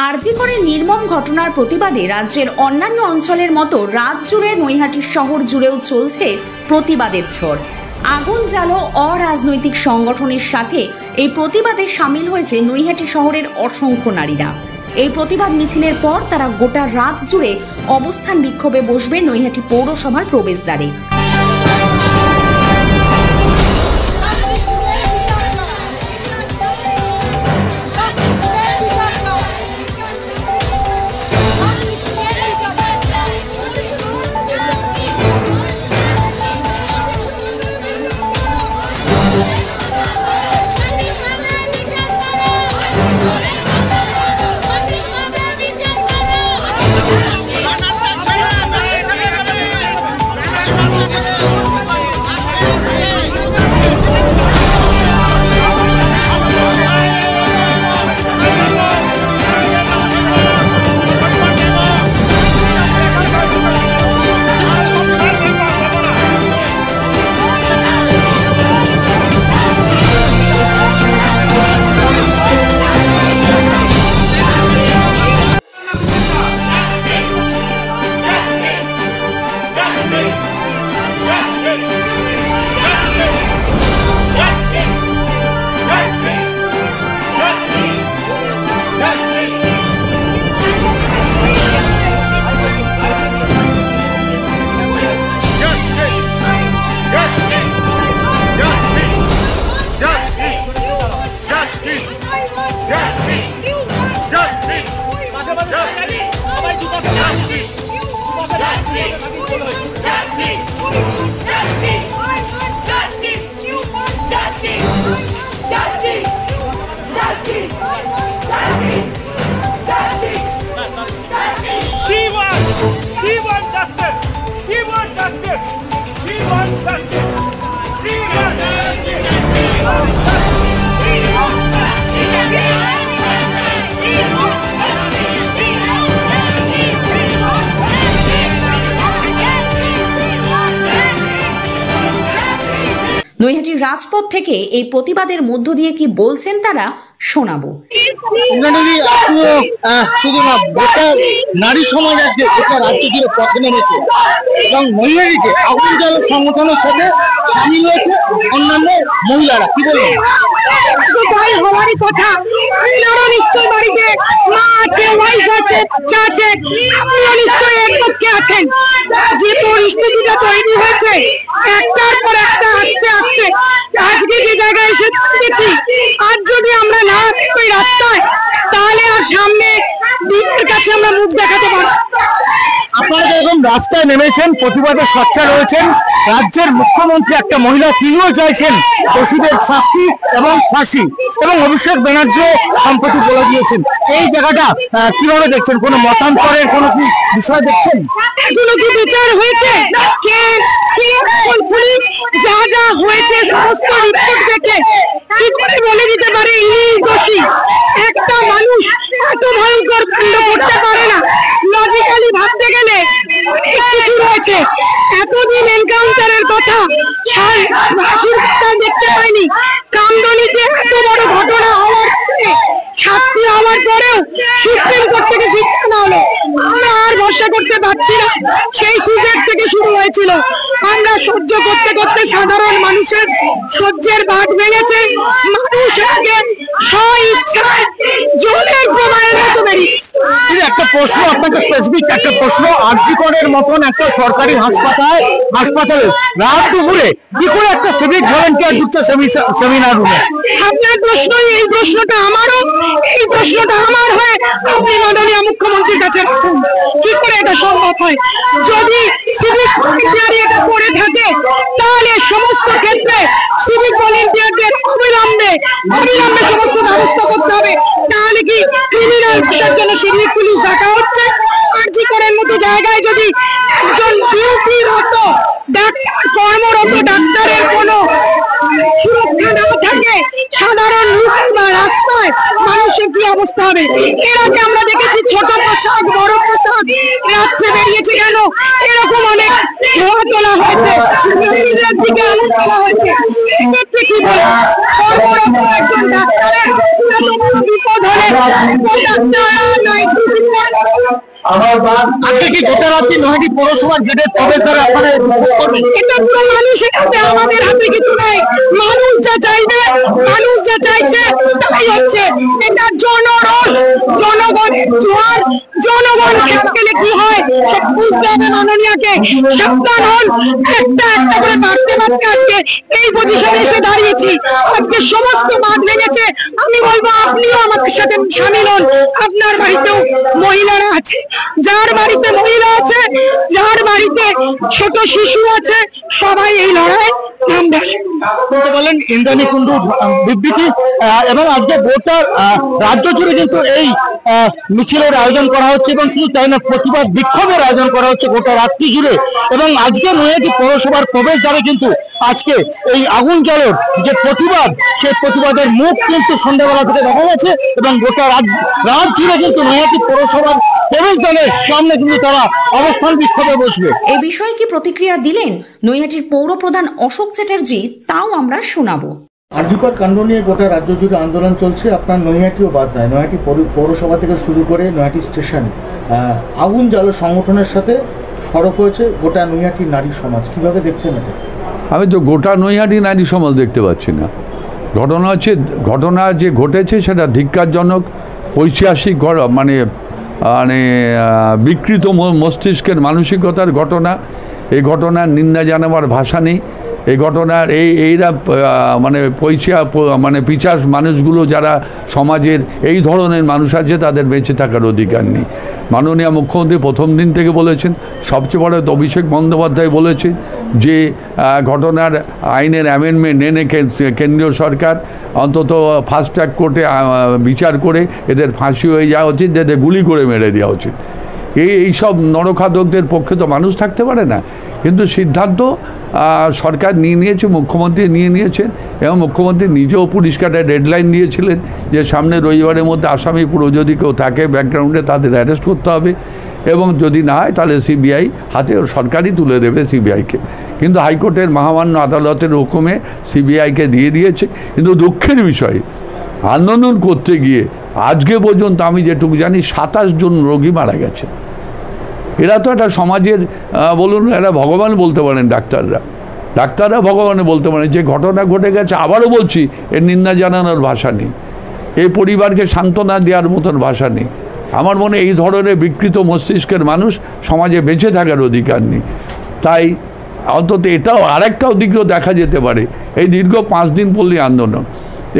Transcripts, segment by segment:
আরজি করে নির্মম ঘটনার প্রতিবাদে রাজ্যের অন্যান্য অঞ্চলের মতো রাত জুড়ে নৈহাটি শহর জুড়েও চলছে প্রতিবাদের ঝড়। আগুন জ্বালো অরাজনৈতিক সংগঠনের সাথে এই প্রতিবাদে সামিল হয়েছে নৈহাটি শহরের অসংখ্য নারীরা। এই প্রতিবাদ মিছিলের পর তারা গোটা রাত জুড়ে অবস্থান বিক্ষোভে বসবে নৈহাটি পৌরসভার প্রবেশদ্বারে। নৈহাটির রাজপথ থেকে এই প্রতিবাদের মধ্য দিয়ে কি বলছেন তারা শোনাবো। শুধু না, গোটা নারী সমাজ আজকে গোটা রাজ্য জুড়ে পথে নেমেছে এবং নৈহাটিতে আগুন জ্বালো সংগঠনের সাথে সামিল হয়েছে অন্যান্য মহিলারা। কি বলবেন? হওয়ারই কথা, আপনারা নিশ্চয়ই বাড়িতে মা আছে, ওয়াইফ আছে, বাচ্চা আছে, আপনারা নিশ্চয়ই এক পক্ষে আছেন। যে পরিস্থিতিটা তৈরি হয়েছে একটার পর একটা আস্তে আস্তে আজকে যে জায়গায় এসে পৌঁছেছি, আজ যদি আমরা না থাকি রাস্তায় তাহলে আর সামনে দিনের কাছে আমরা মুখ দেখাতে পারব। আপনারা এরকম রাস্তায় নেমেছেন, প্রতিবাদে সোচ্চার রয়েছেন। রাজ্যের মুখ্যমন্ত্রী একটা মহিলা, তিনিও চাইছেন দোষীদের শাস্তি এবং ফাঁসি, এবং অভিষেক ব্যানার্জিও সম্প্রতি বলে দিয়েছেন। এই জায়গাটা কিভাবে দেখছেন? কোনো মতান্তরের কোনো কি বিষয় দেখছেন? এগুলো কি বিচার হয়েছে? যা যা হয়েছে সমস্ত রিপোর্ট দেখে কি করে বলে দিতে পারে ইনি দোষী? একটা মানুষ এত ভয়ঙ্কর কাণ্ড করতে পারে না। লজিক্যালি ভাবতে গেলে কিছু রয়েছে। এতদিন এনকাউন্টারের কথা দেখতে পাইনি। কামদুনিতে এত বড় ঘটনা হওয়ার পরে, শাস্তি হওয়ার পরেও সুপ্রিম কোর্ট থেকে শিক্ষা না হলো, আমরা আর ভরসা করতে পারছি না। সেই সুযোগ থেকে শুরু হয়েছিল, আমরা সহ্য করতে করতে সাধারণ মানুষের সহ্যের বাঁধ ভেঙেছে। মানুষ আগে স্ব-ইচ্ছায় জলের প্রবাহের মতো বেরিয়েছে। একটা প্রশ্ন আপনাকে, স্পেসিফিক একটা প্রশ্ন, আরজি করের মতন একটা সরকারি হাসপাতালে রাত দুপুরে কি করে একটা সিভিক ভলেন্টিয়ার ঢুকছে সেমিনার রুমে? আপনার প্রশ্নই, এই প্রশ্নটা আমারও, এই প্রশ্নটা আমার হয় আপনি মাননীয় মুখ্যমন্ত্রীর কাছে রাখুন। কি করে এটা সম্ভব হয়? যদি সিভিক ভলেন্টিয়ার এটা করে থাকে তাহলে সমস্ত ক্ষেত্রে সিভিক ভলেন্টিয়ারদের অবিলম্বে সমস্ত ব্যবস্থা করতে হবে। তাহলে কি ক্রিমিনাল কেসের জন্য সিভিক পুলিশ ডাকা হচ্ছে? আরজি করের মতো জায়গায় যদি একজন ডিউটিরত ডাক্তার, কর্মরত ডাক্তারের কোনো সুরক্ষা না থাকে, সাধারণ লোক বা রাস্তায় মানুষের কি অবস্থা হবে? এর আগে আমরা দেখেছি ছোট পোশাক, বড় পোশাক রাজ্যে বেরিয়েছে কেন? এরকম অনেক ধোয়া তোলা হয়েছে, মন্দিরের দিকে আলো তোলা হয়েছে। এক্ষেত্রে কি বলে? কর্মরত একজন ডাক্তারের এত বড় বিপদ হলে আজকে কি গোটা রাত্রি নৈহাটি পৌরসভার গেটের প্রবেশদ্বারে আপনারা এটা পুরো মানুষের হাতে, আমাদের হাতে কিছু নাই। মানুষ যা চাইবে, মানুষ যা চাইছে তাই হচ্ছে। এটা জনরোষ, জনগণের জোয়ার, জনগণ খেতে গেলে কি হয় সে বুঝতে হবে। মাননীয়াকে সাবধান হন। একটা একটা করে বাড়তে বাড়তে আজকে এই পজিশনে এসে দাঁড়িয়েছি। আজকে সমস্ত বাঁধ ভেঙেছে। আমি বলবো আপনিও আমাদের সাথে সামিল হন। আপনার বাড়িতেও মহিলারা আছে, যার বাড়িতে মহিলা আছে, যার বাড়িতে ছোট শিশু আছে, সবাই এই লড়াই নামবে আসে। বলেন ইন্দ্রাণী কুণ্ডুর বিবৃতি। এবং আজকে গোটা রাজ্য জুড়ে কিন্তু এই মিছিলের আয়োজন করা হচ্ছে এবং শুধু তাই না, প্রতিবাদ বিক্ষোভের আয়োজন করা হচ্ছে গোটা রাত্রি জুড়ে। এবং আজকে নৈহাটি পৌরসভার প্রবেশদ্বারে কিন্তু আজকে এই আগুন জ্বালানোর যে প্রতিবাদ, সেই প্রতিবাদের মুখ কিন্তু সন্ধ্যাবেলা থেকে দেখা গেছে এবং গোটা রাত জুড়ে কিন্তু নৈহাটি পৌরসভার প্রবেশদ্বারের সামনে কিন্তু তারা অবস্থান বিক্ষোভে বসবে। এই বিষয়ে কি প্রতিক্রিয়া দিলেন নৈহাটির পৌর প্রধান অশোক চ্যাটার্জি, তাও আমরা শোনাবো। আরজিকর কাণ্ড নিয়ে গোটা রাজ্য জুড়ে আন্দোলন চলছে। আপনার নৈহাটিও বাদ নয়। নৈহাটি পৌরসভা থেকে শুরু করে নৈহাটি স্টেশন আগুন জ্বালো সংগঠনের সাথে সরব হয়েছে গোটা নৈহাটি নারী সমাজ। কিভাবে দেখছেন এটা? আমি তো গোটা নৈহাটি নারী সমাজ দেখতে পাচ্ছি না। ঘটনা যে ঘটেছে সেটা ধিক্কারজনক, ঐতিহাসিক, মানে বিকৃত মস্তিষ্কের মানসিকতার ঘটনা। এই ঘটনার নিন্দা জানাবার ভাষা নেই। এই ঘটনার এইরা মানে পিছাস মানুষগুলো যারা সমাজের এই ধরনের মানুষ আছে তাদের বেঁচে থাকার অধিকার নেই। মাননীয় মুখ্যমন্ত্রী প্রথম দিন থেকে বলেছেন, সবচেয়ে বড় অভিষেক বন্দ্যোপাধ্যায় বলেছেন যে ঘটনার আইনের অ্যামেন্ডমেন্ট এনে কেন্দ্রীয় সরকার অন্তত ফাস্ট ট্র্যাক কোর্টে বিচার করে এদের ফাঁসি হয়ে যাওয়া উচিত, এদের গুলি করে মেরে দেওয়া উচিত। এইসব নরখাদকদের পক্ষে তো মানুষ থাকতে পারে না। কিন্তু সিদ্ধান্ত সরকার নিয়ে নিয়েছে, মুখ্যমন্ত্রী নিয়ে নিয়েছেন এবং মুখ্যমন্ত্রী নিজেও পরিষ্কার ডেডলাইন দিয়েছিলেন যে সামনে রবিবারের মধ্যে আসামি পুরো যদি কেউ থাকে ব্যাকগ্রাউন্ডে তাদের অ্যারেস্ট করতে হবে এবং যদি না হয় তাহলে সিবিআই হাতে সরকারই তুলে দেবে সিবিআইকে। কিন্তু হাইকোর্টের মহামান্য আদালতের হুকুমে সিবিআইকে দিয়ে দিয়েছে। কিন্তু দুঃখের বিষয়, আন্দোলন করতে গিয়ে আজকে পর্যন্ত আমি যেটুকু জানি 27 জন রোগী মারা গেছে। এরা তো একটা সমাজের বলুন, এরা ভগবান বলতে পারেন। ডাক্তাররা ভগবানে বলতে পারেন। যে ঘটনা ঘটে গেছে, আবারও বলছি, এর নিন্দা জানানোর ভাষা নেই, এই পরিবারকে সান্ত্বনা দেওয়ার মতন ভাষা নেই। আমার মনে এই ধরনের বিকৃত মস্তিষ্কের মানুষ সমাজে বেঁচে থাকার অধিকার নেই। তাই অন্তত এটাও আরেকটাও দিকও দেখা যেতে পারে। এই দীর্ঘ 5 দিন পল্লী আন্দোলন,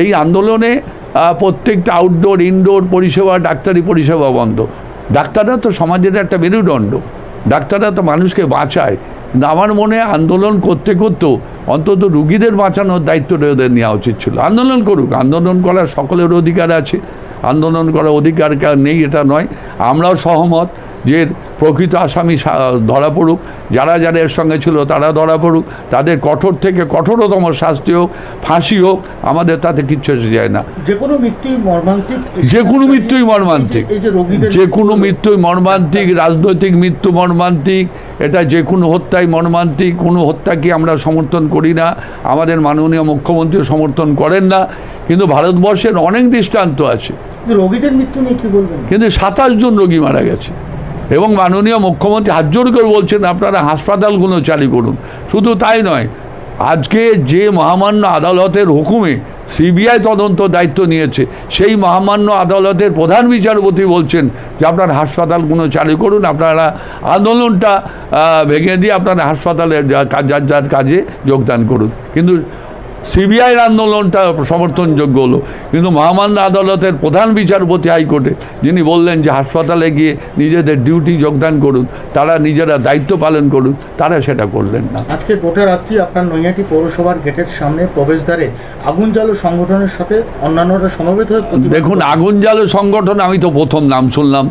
এই আন্দোলনে প্রত্যেকটা আউটডোর ইনডোর পরিষেবা, ডাক্তারি পরিষেবা বন্ধ। ডাক্তাররা তো সমাজের একটা মেরুদণ্ড, ডাক্তাররা তো মানুষকে বাঁচায়। কিন্তু আমার মনে হয় আন্দোলন করতে করতেও অন্তত রুগীদের বাঁচানোর দায়িত্বটা ওদের নেওয়া উচিত ছিল। আন্দোলন করুক, আন্দোলন করার সকলের অধিকার আছে, আন্দোলন করার অধিকার নেই এটা নয়। আমরাও সহমত যে প্রকৃত আসামি ধরা পড়ুক, যারা এর সঙ্গে ছিল তারা ধরা পড়ুক, তাদের কঠোর থেকে কঠোরতম শাস্তি হোক, ফাঁসি হোক, আমাদের তাতে কিচ্ছু এসে যায় না। যে কোনো মৃত্যুই মর্মান্তিক, যে কোনো মৃত্যুই মর্মান্তিক, যে কোনো মৃত্যুই মর্মান্তিক, রাজনৈতিক মৃত্যু মর্মান্তিক, এটা যে কোনো হত্যাই মর্মান্তিক। কোনো হত্যাকে আমরা সমর্থন করি না, আমাদের মাননীয় মুখ্যমন্ত্রী সমর্থন করেন না। কিন্তু ভারতবর্ষের অনেক দৃষ্টান্ত আছে। রোগীদের মৃত্যু নিয়ে কি বলবেন? কিন্তু 27 জন রোগী মারা গেছে এবং মাননীয় মুখ্যমন্ত্রী হাত জোর করে বলছেন আপনারা হাসপাতালগুলো চালু করুন। শুধু তাই নয়, আজকে যে মহামান্য আদালতের হুকুমে সিবিআই তদন্ত দায়িত্ব নিয়েছে, সেই মহামান্য আদালতের প্রধান বিচারপতি বলছেন যে আপনারা হাসপাতালগুলো চালু করুন, আপনারা আন্দোলনটা ভেঙে দিয়ে আপনারা হাসপাতালের যার কাজে যোগদান করুন। কিন্তু সিবিআইয়ের আন্দোলনটা সমর্থনযোগ্য হলো, কিন্তু মহামান্য আদালতের প্রধান বিচারপতি হাইকোর্টে যিনি বললেন যে হাসপাতালে গিয়ে নিজেদের ডিউটি যোগদান করুন, তারা নিজেরা দায়িত্ব পালন করুন, তারা সেটা করলেন না। আজকে গোটা রাত্রি আপনার নৈহাটি পৌরসভার গেটের সামনে প্রবেশদ্বারে আগুন জ্বালো সংগঠনের সাথে অন্যান্যরা সমবেত হয়ে দেখুন, আগুন জ্বালো সংগঠন আমি তো প্রথম নাম শুনলাম।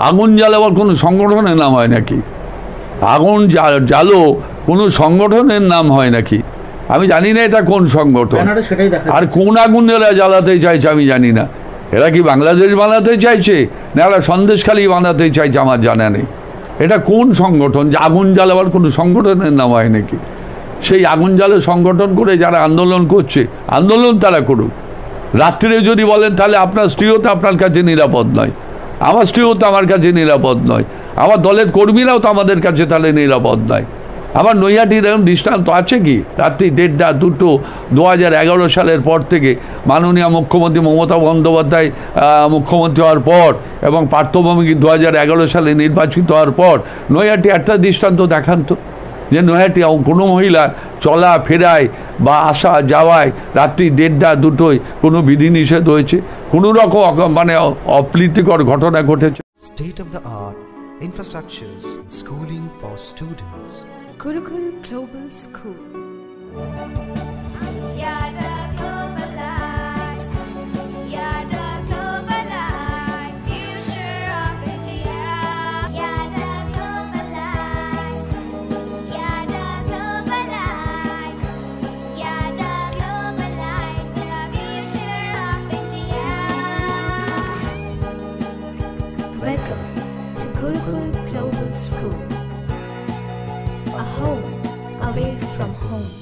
আগুন জ্বালাবার কোনো সংগঠনের নাম হয় নাকি? আগুন জ্বালো কোনো সংগঠনের নাম হয় নাকি? আমি জানি না এটা কোন সংগঠন আর কোন আগুন এরা জ্বালাতে চাইছে আমি জানি না। এরা কি বাংলাদেশ বানাতে চাইছে না এরা সন্দেশখালী বানাতে চাইছে আমার জানা নেই। এটা কোন সংগঠন যে আগুন জ্বালাবার কোনো সংগঠনের নাম হয় নাকি? সেই আগুন জ্বালো সংগঠন করে যারা আন্দোলন করছে, আন্দোলন তারা করুক, রাত্রে যদি বলেন তাহলে আপনার স্ত্রীও তো আপনার কাছে নিরাপদ নয়, আমার স্ত্রীও তো আমার কাছে নিরাপদ নয়, আমার দলের কর্মীরাও তো আমাদের কাছে তাহলে নিরাপদ নয়। আমার নৈহাটির এরকম দৃষ্টান্ত আছে কি? রাত্রি 1:30, 2 2011 সালের পর থেকে মাননীয় মুখ্যমন্ত্রী মমতা বন্দ্যোপাধ্যায় মুখ্যমন্ত্রী হওয়ার পর এবং পার্থভূমি 2011 সালে নির্বাচিত হওয়ার পর নৈহাটি একটা দৃষ্টান্ত দেখান তো, যে নৈহাটি কোনো মহিলা চলা ফেরায় বা আসা যাওয়ায় রাত্রি 1:30, 2 কোনো বিধিনিষেধ হয়েছে, কোনো রকম মানে অপ্রীতিকর ঘটনা ঘটেছে? State of the art infrastructures, schooling for students. Gurukul Global School. Welcome to Gurukul Global School. A home away from home.